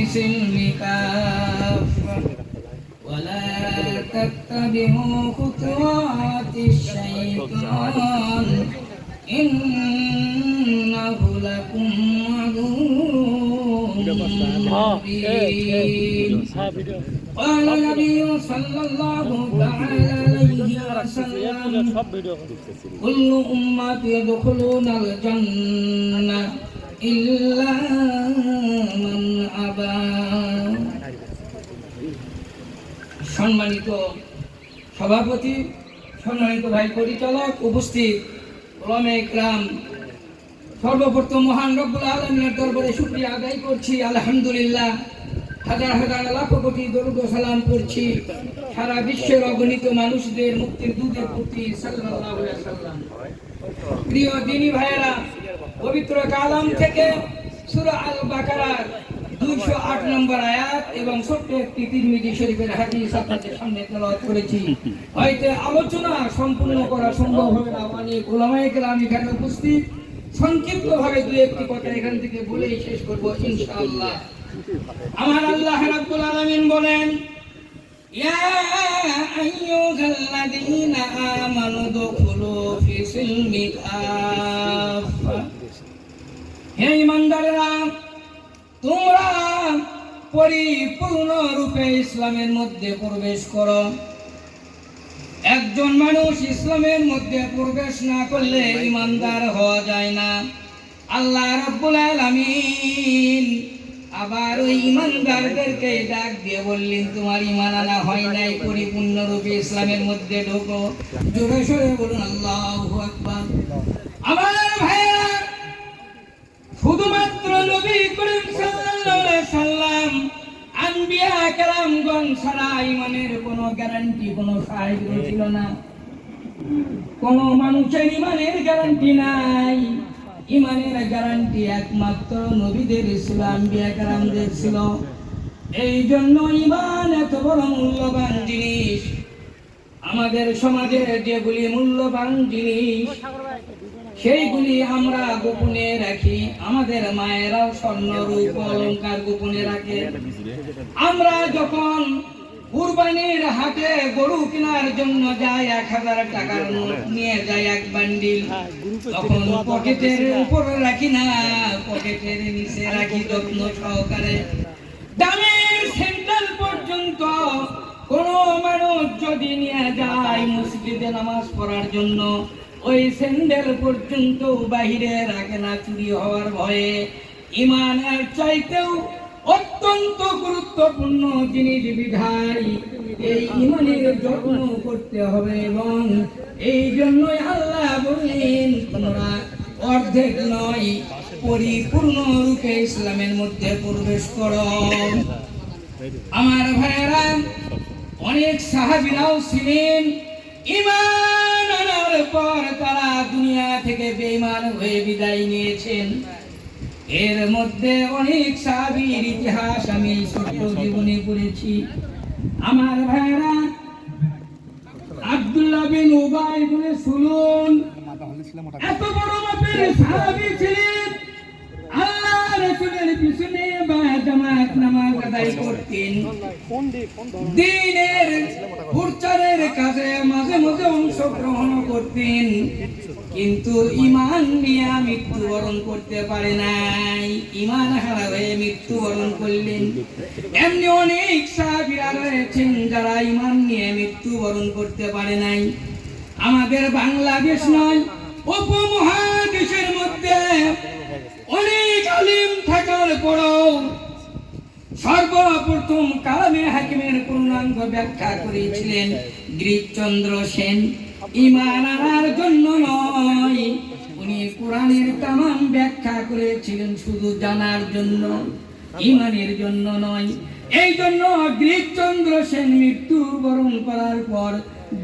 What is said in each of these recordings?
السلم كافة ولا تتبعوا خطوات الشيطان إنه لكم عدو مبين. قال النبي صلى الله تعالى عليه وسلم كل أمتي يدخلون الجنة إلا من أبى. সম্মানিত সভাপতি, সম্মানিত ভাই পরিচালক, উপস্থিত উলামায়ে কেরাম, সর্বপ্রথম মহান রব্বুল আলামিনের দরবারে শুকরিয়া আদায় করছি। আলহামদুলিল্লাহ, হাজার হাজার লাখ কোটি দরুদ ও সালাম করছি সারা বিশ্বের অগণিত মানুষদের মুক্তির দূতের প্রতি সাল্লাল্লাহু আলাইহি ওয়াসাল্লাম। প্রিয় দিনী ভাইয়েরা, পবিত্র কালাম থেকে সূরা আল বাকারার 208 নম্বর আয়াত এবং ছোট্ট একটি তিরমিজি শরীফের হাদিস আপনাদের সামনে তেলাওয়াত করেছি। হয়তো আলোচনা সম্পূর্ণ করা সম্ভব হবে না, অনেক উলামায়ে কেরাম এখানে উপস্থিত। সংক্ষিপ্তভাবে দুই একটি কথা এখান থেকে বলেই শেষ করব ইনশাআল্লাহ। আমার আল্লাহ রাব্বুল আলামিন বলেন, ইয়া আইয়ুহাল্লাযীনা আমানু দুখুলু ফি সিলমি কাফা। হে ঈমানদাররা, তোমরা পরিপূর্ণ রূপে ইসলামের মধ্যে প্রবেশ করো। একজন মানুষ ইসলামের মধ্যে প্রবেশ না করলে ঈমানদার হওয়া যায় না। আল্লাহ রাব্বুল আলামিন আবার ওই ঈমানদারদেরকে ডাক দিয়ে বললেন, তোমার ঈমান আনা হয় নাই, পরিপূর্ণ রূপে ইসলামের মধ্যে ঢোকো। জোরে সোরে বলুন আল্লাহু আকবার। আমার ভাইরা, শুধুমাত্র নবী করিম সাল্লাল্লাহু আলাইহি সাল্লাম, আম্বিয়া কেরামগণ ছাড়া ঈমানের কোনো গ্যারান্টি কোনো সাহায্য ছিল না। কোন মানুষের ঈমানের গ্যারান্টি নাই। ঈমানের গ্যারান্টি একমাত্র নবীদের ছিল, আম্বিয়া কেরামদের ছিল। এই জন্য ঈমান এত বড় মূল্যবান জিনিস। আমাদের সমাজের যেগুলি মূল্যবান জিনিস সেইগুলি আমরা গোপনে রাখি। আমাদের মায়েরাও স্বর্ণ রূপ অলংকার গোপনে রাখে। আমরা যখন কুরবানির হাটে গরু কেনার জন্য যাই, 1000 টাকার নোট নিয়ে যাই এক বান্ডিল, তখন পকেটের উপরে রাখি না, পকেটের নিচে রাখি যত্ন সহকারে। দামের স্যান্ডেল পর্যন্ত কোন মানুষ যদি নিয়ে যায় মসজিদে নামাজ পড়ার জন্য, ওই স্যান্ডেল পর্যন্ত বাহিরে রাখে না চুরি হওয়ার ভয়ে। ঈমানের চাইতেও অত্যন্ত গুরুত্বপূর্ণ জিনিস বিধায় এই ঈমানের যত্ন করতে হবে। এবং এই জন্যই আল্লাহ বললেন, তোমরা অর্ধেক নয় পরিপূর্ণ রূপে ইসলামের মধ্যে প্রবেশ করো। আমার ভাইয়েরা, অনেক সাহাবীরাও ছিলেন ঈমান আনার পর তারা দুনিয়া থেকে বেঈমান হয়ে বিদায় নিয়েছেন। এর মধ্যে অনেক সাহাবীর ইতিহাস আমি ছোট্ট জীবনে পড়েছি। আমার ভাইরা, আব্দুল্লাহ বিন উবাই ইবনে সুলুল এত বড় মাপের সাহাবী ছিলেন। আল্লাহ রাসূলের পিছনে বা জামাত নামাজ আদায় করতেন। দ্বীনের প্রচারের কাজে মাঝে মাঝে অংশগ্রহণ করতেন, কিন্তু ঈমান নিয়ে মৃত্যুবরণ করতে পারে নাই। ঈমান হারা হয়ে মৃত্যুবরণ করলেন। এমনি অনেক সাহাবীরা রয়েছেন যারা ঈমান নিয়ে মৃত্যুবরণ করতে পারে নাই। আমাদের বাংলাদেশ নয়, উপমহাদেশের মধ্যে অনেক আলিম থাকার পরও সর্বপ্রথম কালামে হাকিমের পূর্ণাঙ্গ ব্যাখ্যা করেছিলেন গিরিশচন্দ্র সেন। ঈমান আনার জন্য নয়, উনি কোরআনের তামাম ব্যাখ্যা করেছিলেন শুধু জানার জন্য, ঈমানের জন্য নয়। এই জন্য গিরিশচন্দ্র সেন মৃত্যুবরণ করার পর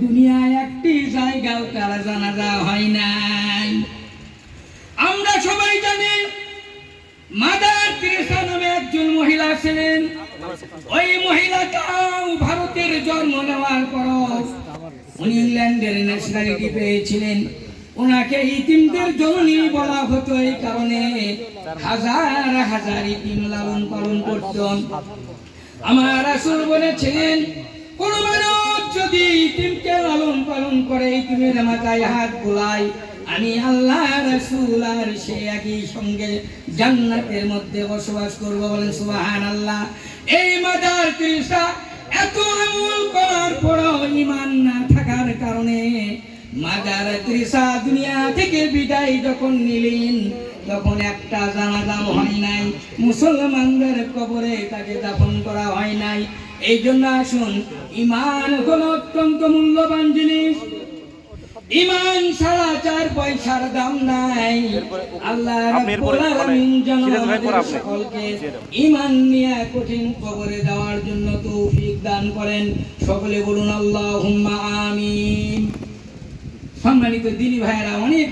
দুনিয়ায় একটি জায়গাও তার জানাজা হয় নাই। আমরা সবাই জানি মাদার তেরেসা নামে একজন মহিলা ছিলেন। ওই মহিলাটাও ভারতের জন্ম নেওয়ার পর উনি ইংল্যান্ডের ন্যাশনালিটি পেয়েছিলেন। ওনাকে ইতিমদের জননী বলা হতো এই কারণে হাজার হাজার ইতিম লালন পালন করতেন। আমার রাসূল বলেছেন, কোন মানুষ যদি ইতিমকে লালন পালন করে, ইতিমের মাথায় হাত বুলায়, আমি আল্লাহ রাসূল আর সে একই সঙ্গে জান্নাতের মধ্যে বসবাস করব। বলেন সুবহানাল্লাহ। এই মাদার তিরসা এত আমল করার পরও ঈমান না থাকার কারণে মাদার তিরসা দুনিয়া থেকে বিদায় যখন নিলেন, তখন একটা জানাজাও হয় নাই, মুসলমানদের কবরে তাকে দাফন করা হয় নাই। এই জন্য আসুন, ঈমান হলো অত্যন্ত মূল্যবান জিনিস। ঈমান ছাড়া 4 পয়সার দাম নাই। আল্লাহ রাব্বুল আলামিন যেন আমাদের সকলকে ঈমান নিয়ে কঠিন কবরে যাওয়ার জন্য তৌফিক দান করেন। সকলে বলুন আল্লাহুম্মা আমিন। সম্মানিত দিনী ভাইয়েরা, অনেক